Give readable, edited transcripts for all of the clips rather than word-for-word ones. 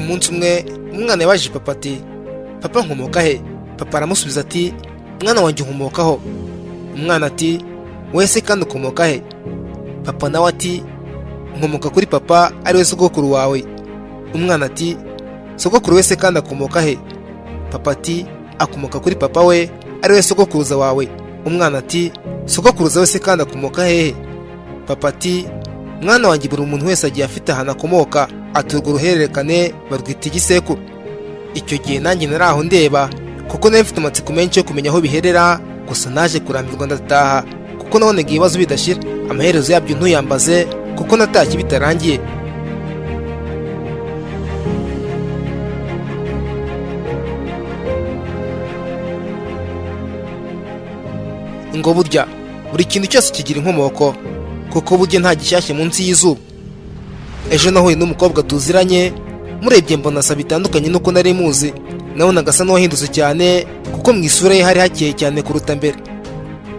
umunsi umwe umwana yabajije papa ati, papa nkomoka he? Papa aramusubiza ati, mwana wanjye nkomokaho. Umwana ati, wese kandi ukomoka he? Papa nawe ati, nkomoka kuri papa ari we sogokuru wawe. Umwana ati, sogokuru wese kandi akomoka he? Papa ati, akomoka kuri papa we ari we sogokuruza wawe. Umwana ati, sogokuruza wese kandi akomoka hehe? Papa ati, mwana wanjye buri umuntu wese agiye afite ahantu akomoka, aturwa uruhererekane barwita igisekuru. Icyo gihe nanjye nari aho ndeba, kuko nari mfite amatsiko menshi yo kumenya aho biherera, gusa naje kurambirwa ndataha, kuko nabonaga ibibazo bidashira. Amaherezo yabyo ntuyambaze, kuko natashye bitarangiye. Ngo burya buri kintu cyose kigira inkomoko, kuko burya nta gishyashya munsi y'izuba. Ejo nahuye n'umukobwa tuziranye, murebye mbona asa bitandukanye nuko nari muzi. Nabonaga asa n'uwahindutse cyane, kuko mu isura ye hari hakeye cyane kuruta mbere.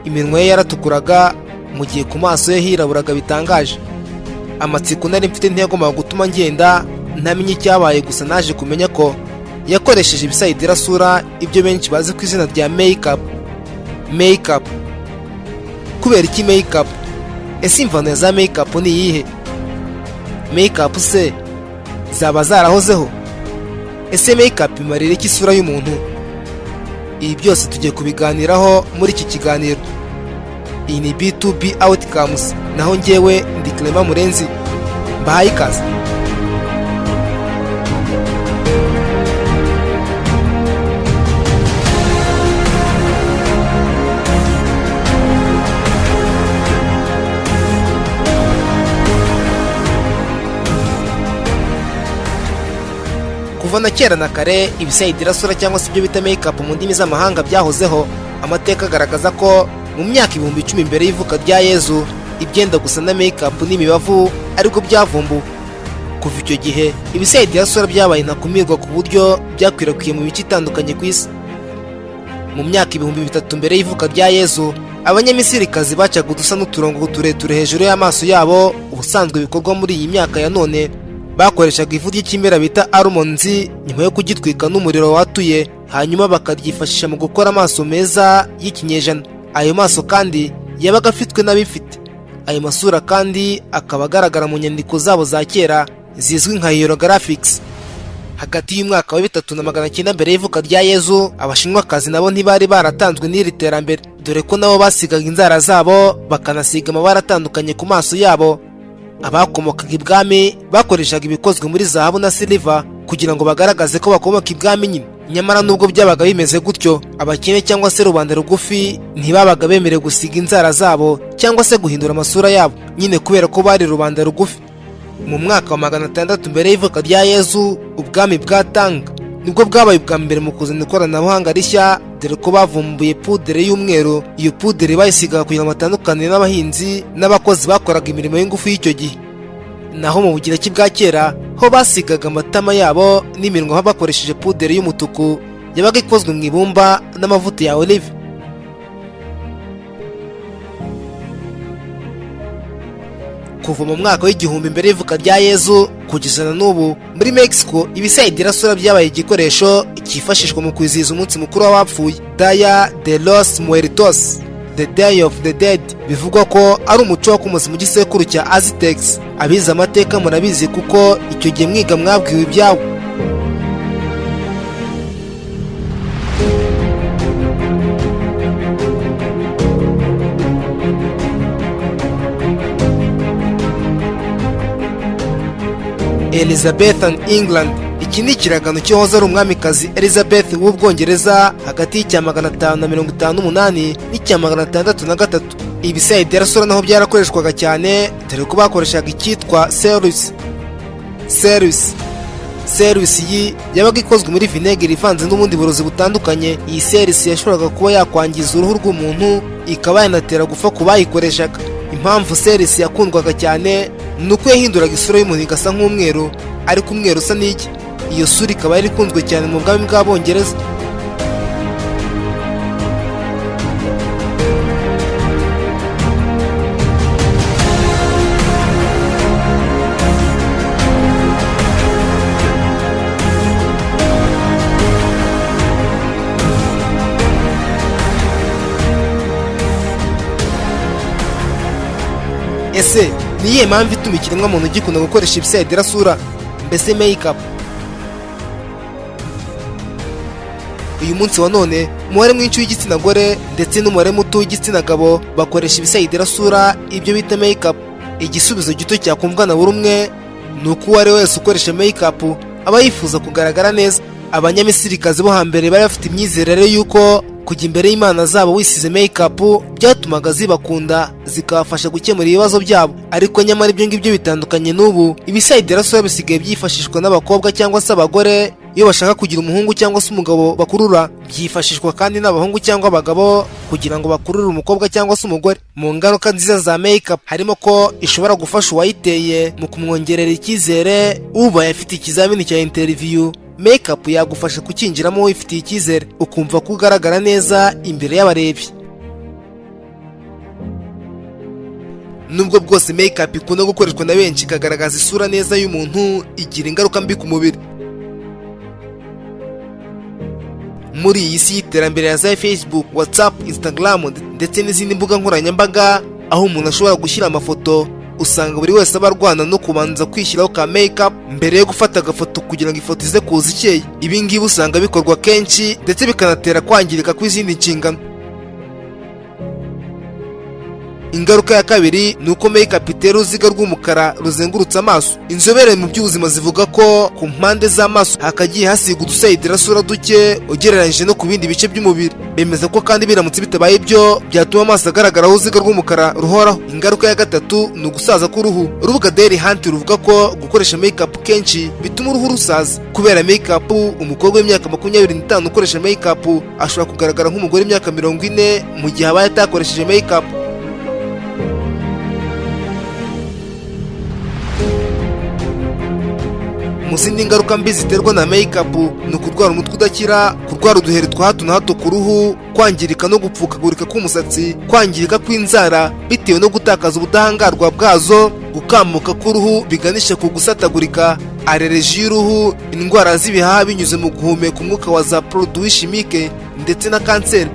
Iminwa ye yaratukuraga, mu gihe ku maso ye hiraburaga bitangaje. Amatsiko nari mfite ntiyagombaga gutuma ngenda ntamenye icyabaye, gusa naje kumenya ko yakoresheje ibisayidirasura, ibyo benshi bazi ku izina rya makeup. Kubera iki makeup? Ese imvano ya za makeup ni iyihe? Makeup se zaba zarahozeho? Ese makeup imarira iki isura y'umuntu? Ibi byose tugiye kubiganiraho muri iki kiganiro. Iyi ni B2B Outcomes, naho njyewe ndi Clement Murenzi. Mbahaye ikaze. Kuva na kera na kare ibisayidirasura cyangwa se ibyo bita makeup mu ndimi z'amahanga byahozeho. Amateka agaragaza ko mu myaka 10,000 mbere y'ivuka rya Yezu, ibyenda gusa na makeup n'imibavu ariko byavumbu. Kuva icyo gihe ibisayidirasura byabaye ntakumirwa ku buryo byakwirakwiye mu bice itandukanye ku isi. Mu myaka 3000 mbere y'ivuka rya Yezu, abanyamisirikazi bacaga udusa n'uturongo tureture hejuru y'amaso yabo. Ubusanzwe bikorwa muri iyi myaka ya none, bakoreshaga ivu ry'ikimera bita almonds nyuma yo kugitwika n'umuriro watuye, hanyuma bakaryifashisha mu gukora amaso meza y'ikinyejana. Ayo maso kandi yabaga afitwe n'abifite. Ayo masura kandi akaba agaragara mu nyandiko zabo za kera zizwi nka hieroglyphics. Hagati y'umwaka wa 3900 mbere y'ivuka rya Yezu, abashinwakazi nabo ntibari baratanzwe n'iri terambere, dore ko nabo basigaga inzara zabo bakanasiga amabara atandukanye ku maso yabo. Abakomokaga ibwami bakoreshaga ibikozwe muri zahabu na silver kugira ngo bagaragaze ko bakomoka ibwami nyine. Nyamara nubwo byabaga bimeze gutyo, abakene cyangwa se rubanda rugufi ntibabaga bemerewe gusiga inzara zabo cyangwa se guhindura amasura yabo, nyine kubera ko bari rubanda rugufi. Mu mwaka wa 600 mbere y'ivuka rya Yezu, ubwami bwa Tang nibwo bwabaye ubwa mbere mu kuzana ikoranabuhanga rishya, dore ko bavumbuye pudere y'umweru. Iyo pudere bayisigaga kugira ngo batandukane n'abahinzi n'abakozi bakoraga imirimo y'ingufu y'icyo gihe. Naho mu Bugiriki bwa kera ho basigaga amatama yabo n'iminwa bakoresheje pudere y'umutuku yabaga ikozwe mu ibumba n'amavuta ya olive. Kuva mu mwaka w'igihumbi mbere y'ivuka rya Yezu kugeza na n'ubu, muri Mexico ibisayidirasura byabaye igikoresho cyifashishwa mu kwizihiza umunsi mukuru w'abapfuye, Dia de los Muertos, the Day of the Dead. Bivugwa ko ari umuco wakomotse mu gisekuru cya Aztecs. Abize amateka murabizi kuko icyo gihe mwiga mwabwiwe ibyawo. Elizabethan England. Iki ni ikiragano cyahoze ari umwamikazi Elizabeth w'Ubwongereza hagati y'icya 558 n'icya 603. Ibisayidirasura naho byarakoreshwaga cyane, dore ko bakoreshaga icyitwa Cerise iyi yabaga ikozwe muri vinegere ivanze n'ubundi burozi butandukanye. Iyi Cerise yashoboraga kuba yakwangiza uruhu rw'umuntu, ikaba yanatera gupfa ku bayikoreshaga. Impamvu Cerise yakundwaga cyane nuko yahinduraga isura y'umuntu igasa nk'umweru, ariko umweru usa n'iki. Iyo sura ikaba yari ikunzwe cyane mu bwami bw'Abongereza. Ese ni iyihe mpamvu ituma ikiremwamuntu gikunda gukoresha ibisayidirasura, mbese make-up? Uyu munsi wa none umubare mwinshi w'igitsina gore ndetse n'umubare muto w'igitsina gabo bakoresha ibisayidirasura, ibyo bita make-up. Igisubizo gito cyakumvwa na buri umwe ni uko uwo ari we wese ukoresha make-up aba yifuza kugaragara neza. Abanyamisirikazi bo hambere bari bafite imyizerere y'uko kujya imbere y'Imana zabo wisize make-up byatumaga zibakunda zikabafasha gukemura ibibazo byabo. Ariko nyamara ibyo ngibyo bitandukanye n'ubu. Ibisayidirasura bisigaye byifashishwa n'abakobwa cyangwa se abagore iyo bashaka kugira umuhungu cyangwa se umugabo bakurura. Byifashishwa kandi n'abahungu cyangwa abagabo kugira ngo bakurure umukobwa cyangwa se umugore. Mu ngaruka nziza za make-up harimo ko ishobora gufasha uwayiteye mu kumwongerera icyizere ubaye afite ikizamini cya interview. Make-up yagufasha kukinjiramo wifitiye icyizere, ukumva ko ugaragara neza imbere y'abarebyi. Nubwo bwose make-up ikunda gukoreshwa na benshi ikagaragaza isura neza y'umuntu, igira ingaruka mbi ku mubiri. Muri iyi si y'iterambere ya za Facebook, WhatsApp, Instagram ndetse n'izindi mbuga nkoranyambaga, aho umuntu ashobora gushyira amafoto, usanga buri wese aba arwana no kubanza kwishyiraho ka make-up mbere yo gufata agafoto kugira ngo ifoto ize kuza ikeye. Ibi ngibi usanga bikorwa kenshi ndetse bikanatera kwangirika kw'izindi nshingano. Ingaruka ya kabiri ni uko make-up itera uruziga rw'umukara ruzengurutse amaso. Inzobere mu by'ubuzima zivuga ko ku mpande z'amaso hakagiye hasiga udusayidirasura duke ugereranyije no ku bindi bice by'umubiri. Bemeza ko kandi biramutse bitabaye ibyo byatuma amaso agaragaraho uruziga rw'umukara ruhoraho. Ingaruka ya gatatu ni ugusaza k'uruhu. Urubuga Daily Hunt ruvuga ko gukoresha make-up kenshi bituma uruhu rusaza. Kubera make-up, umukobwa w'imyaka 25 ukoresha make-up ashobora kugaragara nk'umugore w'imyaka 40 mu gihe abaye atakoresheje make-up. Mu zindi ngaruka mbi ziterwa na make-up ni ukurwara umutwe udakira, kurwara uduheri twa hato na hato ku ruhu, kwangirika no gupfukagurika k'umusatsi, kwangirika kw'inzara bitewe no gutakaza ubudahangarwa bwazo, gukamuka k'uruhu biganisha ku gusatagurika, allergie y'uruhu, indwara z'ibihaha binyuze mu guhumeka umwuka wa za produits chimiques ndetse na kanseri.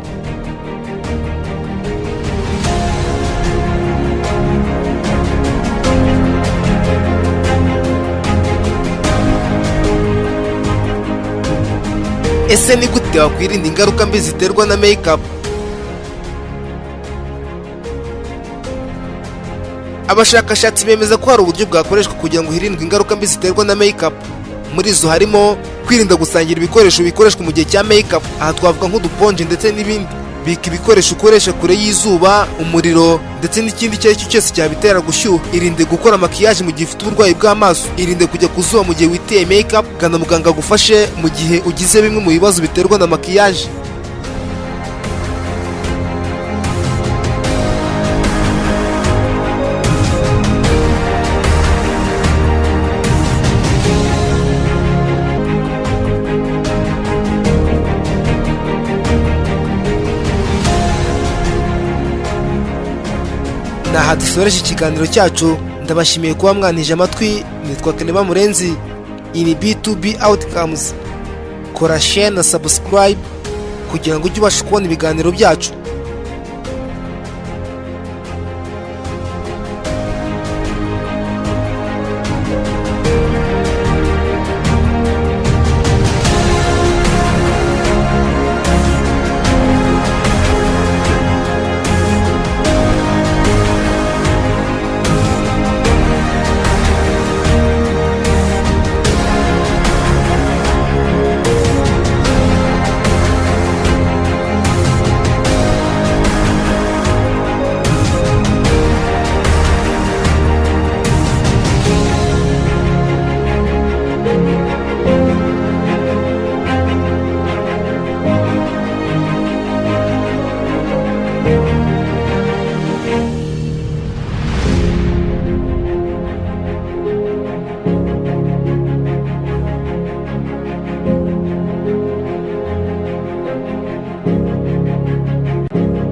Ese ni gute wakwirinda ingaruka mbi ziterwa na make-up? Abashakashatsi bemeza ko hari uburyo bwakoreshwa kugira ngo hirindwe ingaruka mbi ziterwa na make-up. Muri izo harimo kwirinda gusangira ibikoresho bikoreshwa mu gihe cya make-up. Aha twavuga nk'uduponje ndetse n'ibindi. Bika ibikoresho ukoresha kure y'izuba, umuriro ndetse n'ikindi icyo ari cyo cyose cyabitera gushyuha. Irinde gukora makiyaje mu gihe ufite uburwayi bw'amaso. Irinde kujya ku zuba mu gihe witeye make-up. Gana muganga agufashe mu gihe ugize bimwe mu bibazo biterwa na makiyaje. Naha dusoreje ikiganiro cyacu. Ndabashimiye kuba mwanije amatwi. Nitwa Clement Murenzi. Ini B2B Outcomes. Kora share na subscribe kugira ngo ujye ubasha kubona ibiganiro byacu.